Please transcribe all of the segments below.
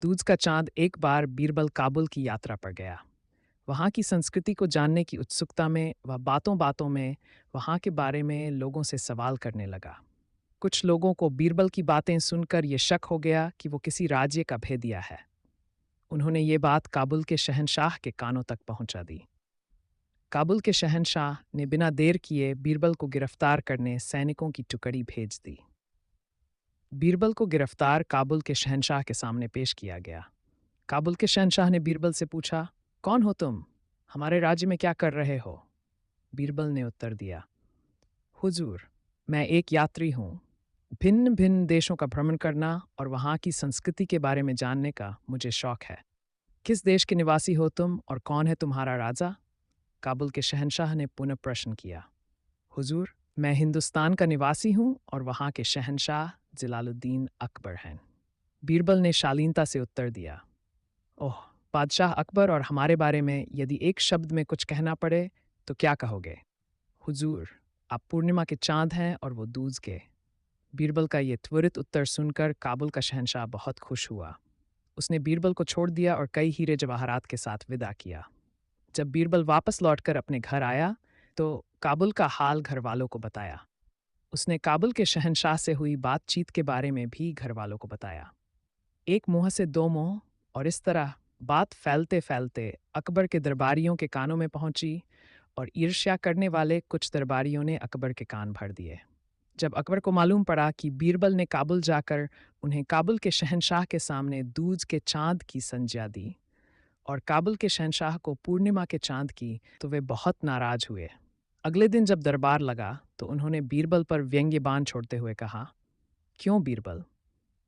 दूज का चांद एक बार बीरबल काबुल की यात्रा पर गया। वहाँ की संस्कृति को जानने की उत्सुकता में वह बातों बातों में वहाँ के बारे में लोगों से सवाल करने लगा। कुछ लोगों को बीरबल की बातें सुनकर ये शक हो गया कि वो किसी राज्य का भेदिया है। उन्होंने ये बात काबुल के शहंशाह के कानों तक पहुंचा दी। काबुल के शहंशाह ने बिना देर किए बीरबल को गिरफ्तार करने सैनिकों की टुकड़ी भेज दी। बीरबल को गिरफ्तार काबुल के शहंशाह के सामने पेश किया गया। काबुल के शहंशाह ने बीरबल से पूछा, कौन हो तुम? हमारे राज्य में क्या कर रहे हो? बीरबल ने उत्तर दिया, हुजूर, मैं एक यात्री हूँ। भिन्न भिन्न देशों का भ्रमण करना और वहाँ की संस्कृति के बारे में जानने का मुझे शौक है। किस देश के निवासी हो तुम और कौन है तुम्हारा राजा? काबुल के शहंशाह ने पुनः प्रश्न किया, हुजूर, मैं हिंदुस्तान का निवासी हूँ और वहाँ के शहंशाह जलालुद्दीन अकबर हैं। बीरबल ने शालीनता से उत्तर दिया, ओह, बादशाह अकबर और हमारे बारे में यदि एक शब्द में कुछ कहना पड़े तो क्या कहोगे? हुजूर, आप पूर्णिमा के चांद हैं और वो दूज के। बीरबल का ये त्वरित उत्तर सुनकर काबुल का शहंशाह बहुत खुश हुआ। उसने बीरबल को छोड़ दिया और कई हीरे जवाहरात के साथ विदा किया। जब बीरबल वापस लौटकर अपने घर आया तो काबुल का हाल घर वालों को बताया। उसने काबुल के शहंशाह से हुई बातचीत के बारे में भी घर वालों को बताया। एक मुंह से दो मुंह, और इस तरह बात फैलते फैलते अकबर के दरबारियों के कानों में पहुंची और ईर्ष्या करने वाले कुछ दरबारियों ने अकबर के कान भर दिए। जब अकबर को मालूम पड़ा कि बीरबल ने काबुल जाकर उन्हें काबुल के शहंशाह के सामने दूज के चांद की संज्ञा दी और काबुल के शहंशाह को पूर्णिमा के चांद की, तो वे बहुत नाराज हुए। अगले दिन जब दरबार लगा तो उन्होंने बीरबल पर व्यंग्य बाण छोड़ते हुए कहा, क्यों बीरबल,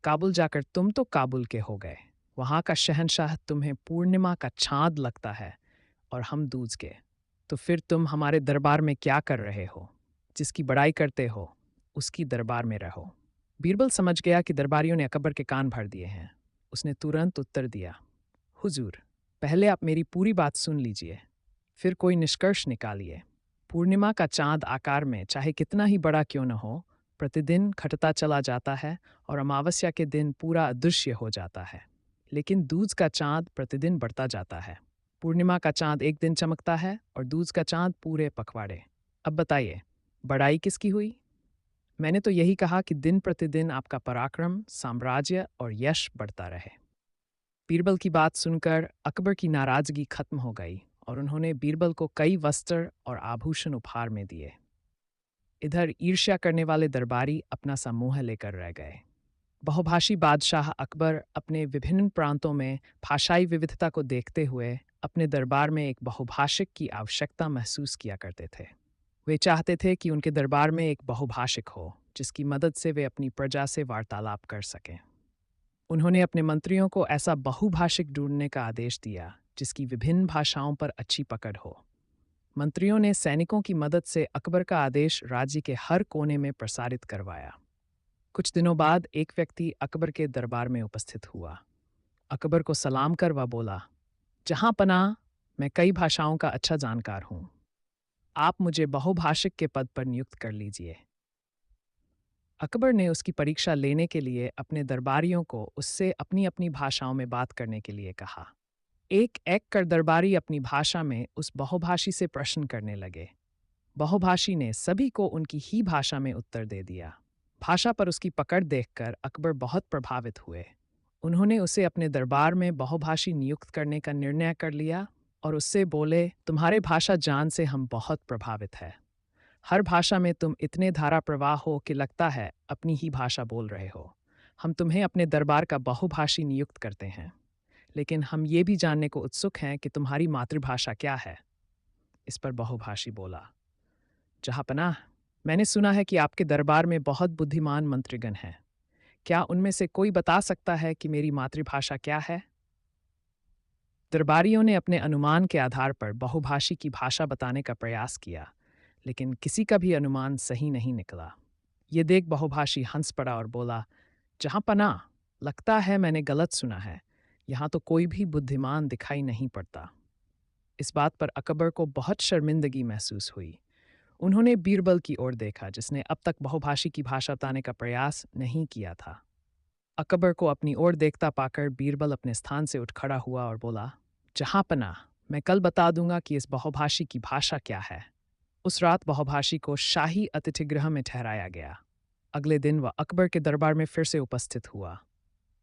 काबुल जाकर तुम तो काबुल के हो गए, वहाँ का शहंशाह तुम्हें पूर्णिमा का चांद लगता है और हम दूज के, तो फिर तुम हमारे दरबार में क्या कर रहे हो? जिसकी बड़ाई करते हो उसकी दरबार में रहो। बीरबल समझ गया कि दरबारियों ने अकबर के कान भर दिए हैं। उसने तुरंत उत्तर दिया, हुजूर, पहले आप मेरी पूरी बात सुन लीजिए, फिर कोई निष्कर्ष निकालिए। पूर्णिमा का चांद आकार में चाहे कितना ही बड़ा क्यों न हो, प्रतिदिन घटता चला जाता है और अमावस्या के दिन पूरा अदृश्य हो जाता है। लेकिन दूज का चांद प्रतिदिन बढ़ता जाता है। पूर्णिमा का चांद एक दिन चमकता है और दूज का चांद पूरे पखवाड़े। अब बताइए, बड़ाई किसकी हुई? मैंने तो यही कहा कि दिन प्रतिदिन आपका पराक्रम, साम्राज्य और यश बढ़ता रहे। बीरबल की बात सुनकर अकबर की नाराजगी खत्म हो गई और उन्होंने बीरबल को कई वस्त्र और आभूषण उपहार में दिए। इधर ईर्ष्या करने वाले दरबारी अपना सा मुंह लेकर रह गए। बहुभाषी बादशाह अकबर अपने विभिन्न प्रांतों में भाषाई विविधता को देखते हुए अपने दरबार में एक बहुभाषिक की आवश्यकता महसूस किया करते थे। वे चाहते थे कि उनके दरबार में एक बहुभाषिक हो जिसकी मदद से वे अपनी प्रजा से वार्तालाप कर सकें। उन्होंने अपने मंत्रियों को ऐसा बहुभाषिक ढूंढने का आदेश दिया जिसकी विभिन्न भाषाओं पर अच्छी पकड़ हो। मंत्रियों ने सैनिकों की मदद से अकबर का आदेश राज्य के हर कोने में प्रसारित करवाया। कुछ दिनों बाद एक व्यक्ति अकबर के दरबार में उपस्थित हुआ। अकबर को सलाम कर वह बोला, जहां पनाह, मैं कई भाषाओं का अच्छा जानकार हूं। आप मुझे बहुभाषिक के पद पर नियुक्त कर लीजिए। अकबर ने उसकी परीक्षा लेने के लिए अपने दरबारियों को उससे अपनी अपनी भाषाओं में बात करने के लिए कहा। एक एक कर दरबारी अपनी भाषा में उस बहुभाषी से प्रश्न करने लगे। बहुभाषी ने सभी को उनकी ही भाषा में उत्तर दे दिया। भाषा पर उसकी पकड़ देखकर अकबर बहुत प्रभावित हुए। उन्होंने उसे अपने दरबार में बहुभाषी नियुक्त करने का निर्णय कर लिया और उससे बोले, तुम्हारे भाषा जान से हम बहुत प्रभावित हैं। हर भाषा में तुम इतने धारा प्रवाह हो कि लगता है अपनी ही भाषा बोल रहे हो। हम तुम्हें अपने दरबार का बहुभाषी नियुक्त करते हैं, लेकिन हम ये भी जानने को उत्सुक हैं कि तुम्हारी मातृभाषा क्या है। इस पर बहुभाषी बोला, जहाँपनाह, मैंने सुना है कि आपके दरबार में बहुत बुद्धिमान मंत्रीगण हैं। क्या उनमें से कोई बता सकता है कि मेरी मातृभाषा क्या है? दरबारियों ने अपने अनुमान के आधार पर बहुभाषी की भाषा बताने का प्रयास किया, लेकिन किसी का भी अनुमान सही नहीं निकला। ये देख बहुभाषी हंस पड़ा और बोला, जहाँ पनाह, लगता है मैंने गलत सुना है। यहाँ तो कोई भी बुद्धिमान दिखाई नहीं पड़ता। इस बात पर अकबर को बहुत शर्मिंदगी महसूस हुई। उन्होंने बीरबल की ओर देखा जिसने अब तक बहुभाषी की भाषा बताने का प्रयास नहीं किया था। अकबर को अपनी ओर देखता पाकर बीरबल अपने स्थान से उठ खड़ा हुआ और बोला, जहांपनाह, मैं कल बता दूंगा कि इस बहुभाषी की भाषा क्या है। उस रात बहुभाषी को शाही अतिथिगृह में ठहराया गया। अगले दिन वह अकबर के दरबार में फिर से उपस्थित हुआ।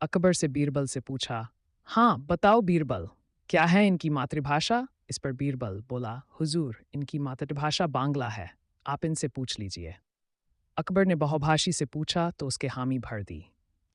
अकबर से बीरबल से पूछा, हाँ बताओ बीरबल, क्या है इनकी मातृभाषा? इस पर बीरबल बोला, हुजूर, इनकी मातृभाषा बांग्ला है, आप इनसे पूछ लीजिए। अकबर ने बहुभाषी से पूछा तो उसके हामी भर दी।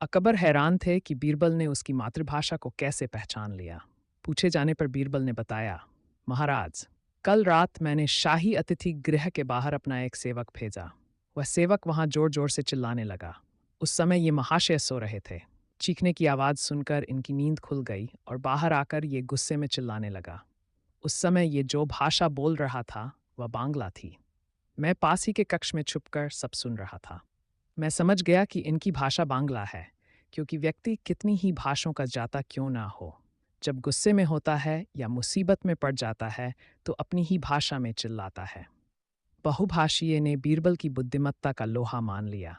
अकबर हैरान थे कि बीरबल ने उसकी मातृभाषा को कैसे पहचान लिया। पूछे जाने पर बीरबल ने बताया, महाराज, कल रात मैंने शाही अतिथि गृह के बाहर अपना एक सेवक भेजा। वह सेवक वहां जोर जोर से चिल्लाने लगा। उस समय ये महाशय सो रहे थे। चीखने की आवाज़ सुनकर इनकी नींद खुल गई और बाहर आकर ये गुस्से में चिल्लाने लगा। उस समय ये जो भाषा बोल रहा था वह बांग्ला थी। मैं पास ही के कक्ष में छुपकर सब सुन रहा था। मैं समझ गया कि इनकी भाषा बांग्ला है, क्योंकि व्यक्ति कितनी ही भाषाओं का जाता क्यों ना हो, जब गुस्से में होता है या मुसीबत में पड़ जाता है तो अपनी ही भाषा में चिल्लाता है। बहुभाषीय ने बीरबल की बुद्धिमत्ता का लोहा मान लिया।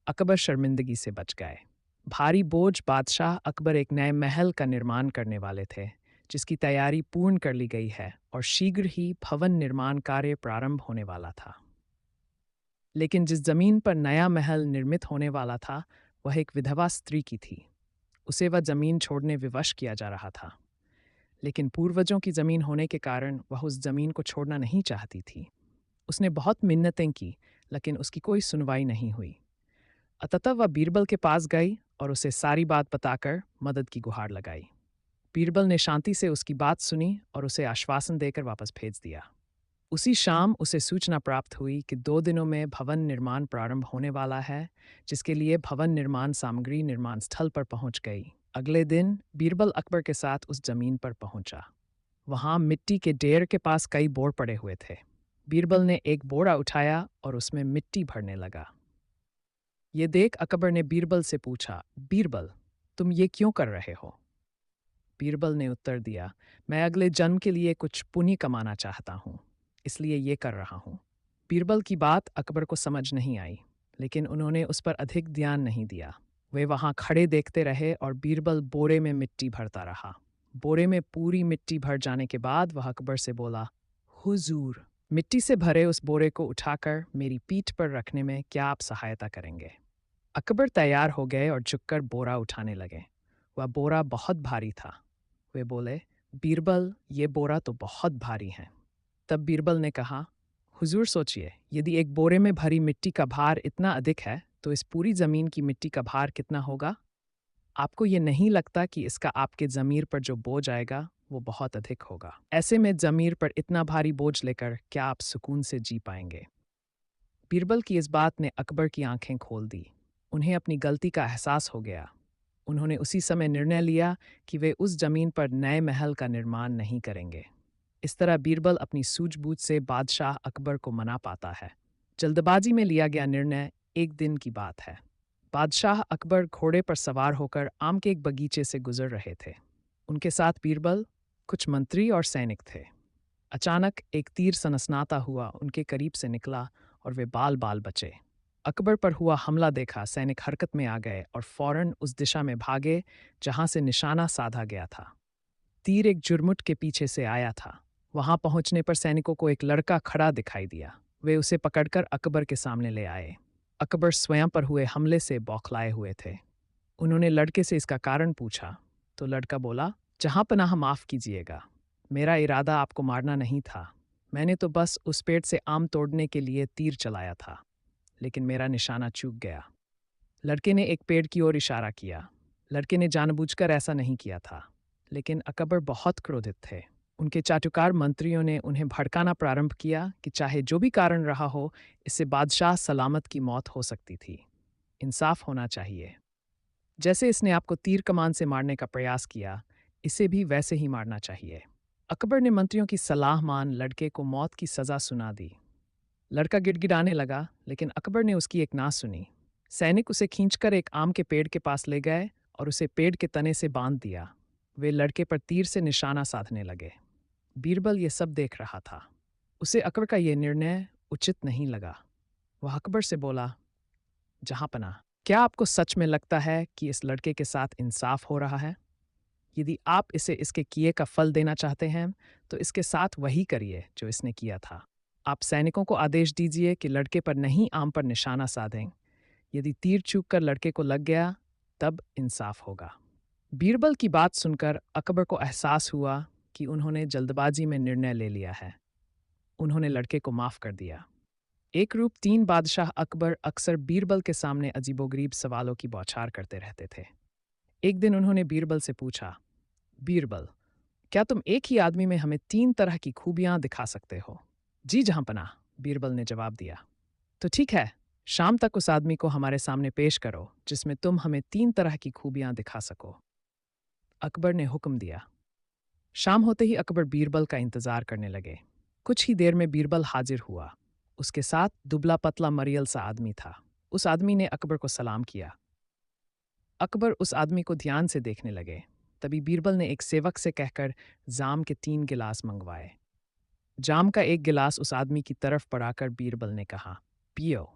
अकबर शर्मिंदगी से बच गए। भारी बोझ बादशाह अकबर एक नए महल का निर्माण करने वाले थे, जिसकी तैयारी पूर्ण कर ली गई है और शीघ्र ही भवन निर्माण कार्य प्रारंभ होने वाला था। लेकिन जिस जमीन पर नया महल निर्मित होने वाला था वह एक विधवा स्त्री की थी। उसे वह जमीन छोड़ने विवश किया जा रहा था, लेकिन पूर्वजों की जमीन होने के कारण वह उस जमीन को छोड़ना नहीं चाहती थी। उसने बहुत मिन्नतें की, लेकिन उसकी कोई सुनवाई नहीं हुई। अतः वह बीरबल के पास गई और उसे सारी बात बताकर मदद की गुहार लगाई। बीरबल ने शांति से उसकी बात सुनी और उसे आश्वासन देकर वापस भेज दिया। उसी शाम उसे सूचना प्राप्त हुई कि 2 दिनों में भवन निर्माण प्रारंभ होने वाला है, जिसके लिए भवन निर्माण सामग्री निर्माण स्थल पर पहुंच गई। अगले दिन बीरबल अकबर के साथ उस जमीन पर पहुंचा। वहां मिट्टी के ढेर के पास कई बोर पड़े हुए थे। बीरबल ने एक बोरा उठाया और उसमें मिट्टी भरने लगा। ये देख अकबर ने बीरबल से पूछा, बीरबल, तुम ये क्यों कर रहे हो? बीरबल ने उत्तर दिया, मैं अगले जन्म के लिए कुछ पुण्य कमाना चाहता हूँ, इसलिए ये कर रहा हूँ। बीरबल की बात अकबर को समझ नहीं आई, लेकिन उन्होंने उस पर अधिक ध्यान नहीं दिया। वे वहां खड़े देखते रहे और बीरबल बोरे में मिट्टी भरता रहा। बोरे में पूरी मिट्टी भर जाने के बाद वह अकबर से बोला, हुजूर, मिट्टी से भरे उस बोरे को उठाकर मेरी पीठ पर रखने में क्या आप सहायता करेंगे? अकबर तैयार हो गए और झुककर बोरा उठाने लगे। वह बोरा बहुत भारी था। वे बोले, बीरबल, ये बोरा तो बहुत भारी है। तब बीरबल ने कहा, हुजूर सोचिए, यदि एक बोरे में भरी मिट्टी का भार इतना अधिक है तो इस पूरी जमीन की मिट्टी का भार कितना होगा? आपको ये नहीं लगता कि इसका आपके जमीर पर जो बोझ आएगा वो बहुत अधिक होगा? ऐसे में जमीर पर इतना भारी बोझ लेकर क्या आप सुकून से जी पाएंगे? बीरबल की इस बात ने अकबर की आंखें खोल दी। उन्हें अपनी गलती का एहसास हो गया। उन्होंने उसी समय निर्णय लिया कि वे उस जमीन पर नए महल का निर्माण नहीं करेंगे। इस तरह बीरबल अपनी सूझबूझ से बादशाह अकबर को मना पाता है। जल्दबाजी में लिया गया निर्णय एक दिन की बात है। बादशाह अकबर घोड़े पर सवार होकर आम के एक बगीचे से गुजर रहे थे। उनके साथ बीरबल, कुछ मंत्री और सैनिक थे। अचानक एक तीर सनसनाता हुआ उनके करीब से निकला और वे बाल बाल बचे। अकबर पर हुआ हमला देखा सैनिक हरकत में आ गए और फौरन उस दिशा में भागे जहां से निशाना साधा गया था। तीर एक जुरमुट के पीछे से आया था। वहां पहुंचने पर सैनिकों को एक लड़का खड़ा दिखाई दिया। वे उसे पकड़कर अकबर के सामने ले आए। अकबर स्वयं पर हुए हमले से बौखलाए हुए थे। उन्होंने लड़के से इसका कारण पूछा तो लड़का बोला, जहां पनाह माफ कीजिएगा, मेरा इरादा आपको मारना नहीं था। मैंने तो बस उस पेड़ से आम तोड़ने के लिए तीर चलाया था, लेकिन मेरा निशाना चूक गया। लड़के ने एक पेड़ की ओर इशारा किया। लड़के ने जानबूझकर ऐसा नहीं किया था, लेकिन अकबर बहुत क्रोधित थे। उनके चाटुकार मंत्रियों ने उन्हें भड़काना प्रारंभ किया कि चाहे जो भी कारण रहा हो, इससे बादशाह सलामत की मौत हो सकती थी। इंसाफ होना चाहिए। जैसे इसने आपको तीर कमान से मारने का प्रयास किया, इसे भी वैसे ही मारना चाहिए। अकबर ने मंत्रियों की सलाह मान लड़के को मौत की सजा सुना दी। लड़का गिड़गिड़ाने लगा, लेकिन अकबर ने उसकी एक ना सुनी। सैनिक उसे खींचकर एक आम के पेड़ के पास ले गए और उसे पेड़ के तने से बांध दिया। वे लड़के पर तीर से निशाना साधने लगे। बीरबल ये सब देख रहा था। उसे अकबर का यह निर्णय उचित नहीं लगा। वह अकबर से बोला, जहांपनाह, क्या आपको सच में लगता है कि इस लड़के के साथ इंसाफ हो रहा है? यदि आप इसे इसके किए का फल देना चाहते हैं, तो इसके साथ वही करिए जो इसने किया था। आप सैनिकों को आदेश दीजिए कि लड़के पर नहीं आम पर निशाना साधें। यदि तीर चूक कर लड़के को लग गया, तब इंसाफ होगा। बीरबल की बात सुनकर अकबर को एहसास हुआ कि उन्होंने जल्दबाजी में निर्णय ले लिया है। उन्होंने लड़के को माफ कर दिया। एक रूप तीन बादशाह अकबर अक्सर बीरबल के सामने अजीबोगरीब सवालों की बौछार करते रहते थे। एक दिन उन्होंने बीरबल से पूछा, बीरबल, क्या तुम एक ही आदमी में हमें तीन तरह की खूबियां दिखा सकते हो? जी जहांपनाह, बीरबल ने जवाब दिया। तो ठीक है, शाम तक उस आदमी को हमारे सामने पेश करो जिसमें तुम हमें तीन तरह की खूबियां दिखा सको। अकबर ने हुक्म दिया। शाम होते ही अकबर बीरबल का इंतजार करने लगे। कुछ ही देर में बीरबल हाजिर हुआ। उसके साथ दुबला पतला मरियल सा आदमी था। उस आदमी ने अकबर को सलाम किया। अकबर उस आदमी को ध्यान से देखने लगे। तभी बीरबल ने एक सेवक से कहकर जाम के 3 गिलास मंगवाए। जाम का एक गिलास उस आदमी की तरफ बढ़ाकर बीरबल ने कहा, पियो।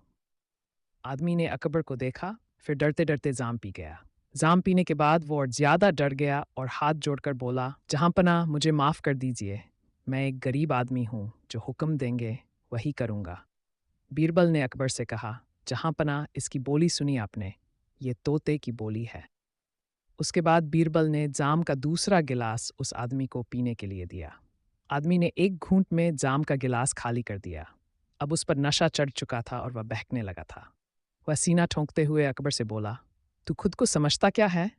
आदमी ने अकबर को देखा, फिर डरते डरते जाम पी गया। जाम पीने के बाद वो और ज्यादा डर गया और हाथ जोड़कर बोला, जहांपनाह, मुझे माफ कर दीजिए। मैं एक गरीब आदमी हूँ, जो हुक्म देंगे वही करूँगा। बीरबल ने अकबर से कहा, जहांपनाह, इसकी बोली सुनी आपने? ये तोते की बोली है। उसके बाद बीरबल ने जाम का दूसरा गिलास उस आदमी को पीने के लिए दिया। आदमी ने एक घूंट में जाम का गिलास खाली कर दिया। अब उस पर नशा चढ़ चुका था और वह बहकने लगा था। वह सीना ठोंकते हुए अकबर से बोला, तू खुद को समझता क्या है?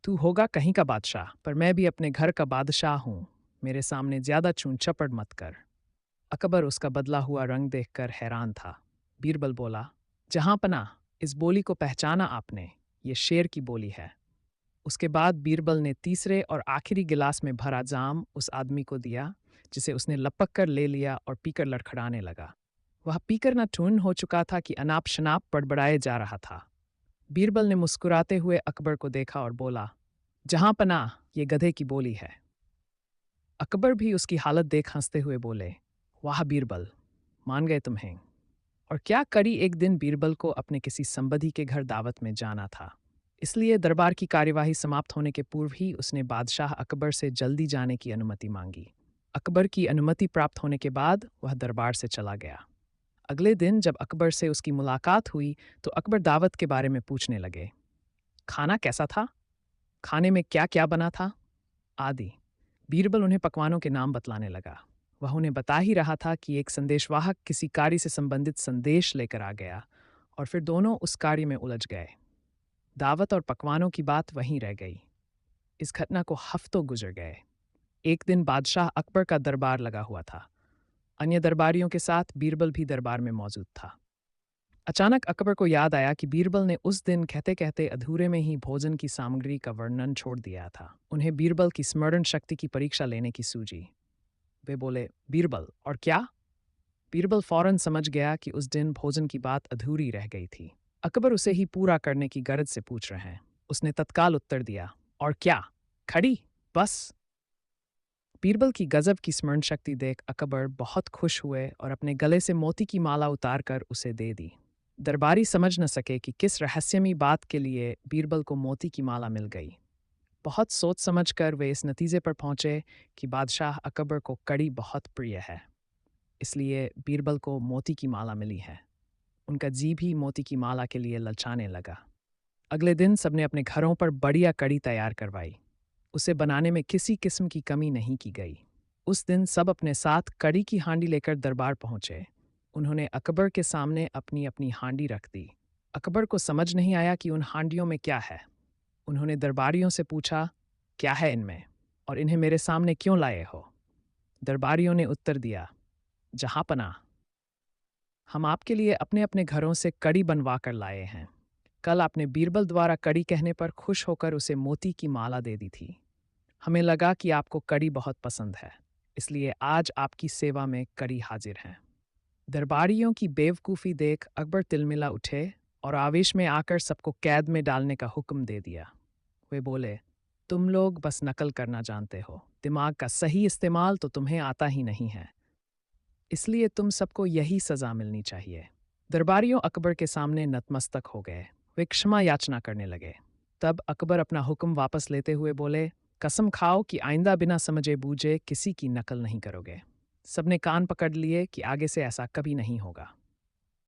तू होगा कहीं का बादशाह, पर मैं भी अपने घर का बादशाह हूँ। मेरे सामने ज्यादा चून चपड़ मत कर। अकबर उसका बदला हुआ रंग देखकर हैरान था। बीरबल बोला, जहांपनाह, इस बोली को पहचाना आपने? ये शेर की बोली है। उसके बाद बीरबल ने तीसरे और आखिरी गिलास में भरा जाम उस आदमी को दिया, जिसे उसने लपक कर ले लिया और पीकर लड़खड़ाने लगा। वह पीकर न ठुन हो चुका था कि अनाप शनाप बड़बड़ाए जा रहा था। बीरबल ने मुस्कुराते हुए अकबर को देखा और बोला, जहांपनाह, ये गधे की बोली है। अकबर भी उसकी हालत देख हंसते हुए बोले, वाह बीरबल, मान गए तुम्हें। और क्या करी, एक दिन बीरबल को अपने किसी संबंधी के घर दावत में जाना था। इसलिए दरबार की कार्यवाही समाप्त होने के पूर्व ही उसने बादशाह अकबर से जल्दी जाने की अनुमति मांगी। अकबर की अनुमति प्राप्त होने के बाद वह दरबार से चला गया। अगले दिन जब अकबर से उसकी मुलाकात हुई तो अकबर दावत के बारे में पूछने लगे। खाना कैसा था? खाने में क्या क्या बना था? आदि। बीरबल उन्हें पकवानों के नाम बतलाने लगा। वह उन्हें बता ही रहा था कि एक संदेशवाहक किसी कार्य से संबंधित संदेश लेकर आ गया और फिर दोनों उस कार्य में उलझ गए। दावत और पकवानों की बात वहीं रह गई। इस घटना को हफ्तों गुजर गए। एक दिन बादशाह अकबर का दरबार लगा हुआ था। अन्य दरबारियों के साथ बीरबल भी दरबार में मौजूद था। अचानक अकबर को याद आया कि बीरबल ने उस दिन कहते कहते अधूरे में ही भोजन की सामग्री का वर्णन छोड़ दिया था। उन्हें बीरबल की स्मरण शक्ति की परीक्षा लेने की सूझी। वे बोले, बीरबल, और क्या? बीरबल फौरन समझ गया कि उस दिन भोजन की बात अधूरी रह गई थी। अकबर उसे ही पूरा करने की गरज से पूछ रहे हैं। उसने तत्काल उत्तर दिया, और क्या? खड़ी, बस। बीरबल की गजब की स्मरण शक्ति देख अकबर बहुत खुश हुए और अपने गले से मोती की माला उतारकर उसे दे दी। दरबारी समझ न सके कि किस रहस्यमयी बात के लिए बीरबल को मोती की माला मिल गई। बहुत सोच समझकर वे इस नतीजे पर पहुंचे कि बादशाह अकबर को कड़ी बहुत प्रिय है, इसलिए बीरबल को मोती की माला मिली है। उनका जी भी मोती की माला के लिए ललचाने लगा। अगले दिन सबने अपने घरों पर बढ़िया कड़ी तैयार करवाई। उसे बनाने में किसी किस्म की कमी नहीं की गई। उस दिन सब अपने साथ कड़ी की हांडी लेकर दरबार पहुंचे। उन्होंने अकबर के सामने अपनी अपनी हांडी रख दी। अकबर को समझ नहीं आया कि उन हांडियों में क्या है। उन्होंने दरबारियों से पूछा, क्या है इनमें और इन्हें मेरे सामने क्यों लाए हो? दरबारियों ने उत्तर दिया, जहांपनाह, हम आपके लिए अपने अपने घरों से कड़ी बनवा कर लाए हैं। कल आपने बीरबल द्वारा कड़ी कहने पर खुश होकर उसे मोती की माला दे दी थी। हमें लगा कि आपको कड़ी बहुत पसंद है, इसलिए आज आपकी सेवा में कड़ी हाजिर हैं। दरबारियों की बेवकूफ़ी देख अकबर तिलमिला उठे और आवेश में आकर सबको कैद में डालने का हुक्म दे दिया। वे बोले, तुम लोग बस नकल करना जानते हो, दिमाग का सही इस्तेमाल तो तुम्हें आता ही नहीं है, इसलिए तुम सबको यही सज़ा मिलनी चाहिए। दरबारियों अकबर के सामने नतमस्तक हो गए। वे क्षमा याचना करने लगे। तब अकबर अपना हुक्म वापस लेते हुए बोले, कसम खाओ कि आइंदा बिना समझे बूझे किसी की नकल नहीं करोगे। सबने कान पकड़ लिए कि आगे से ऐसा कभी नहीं होगा।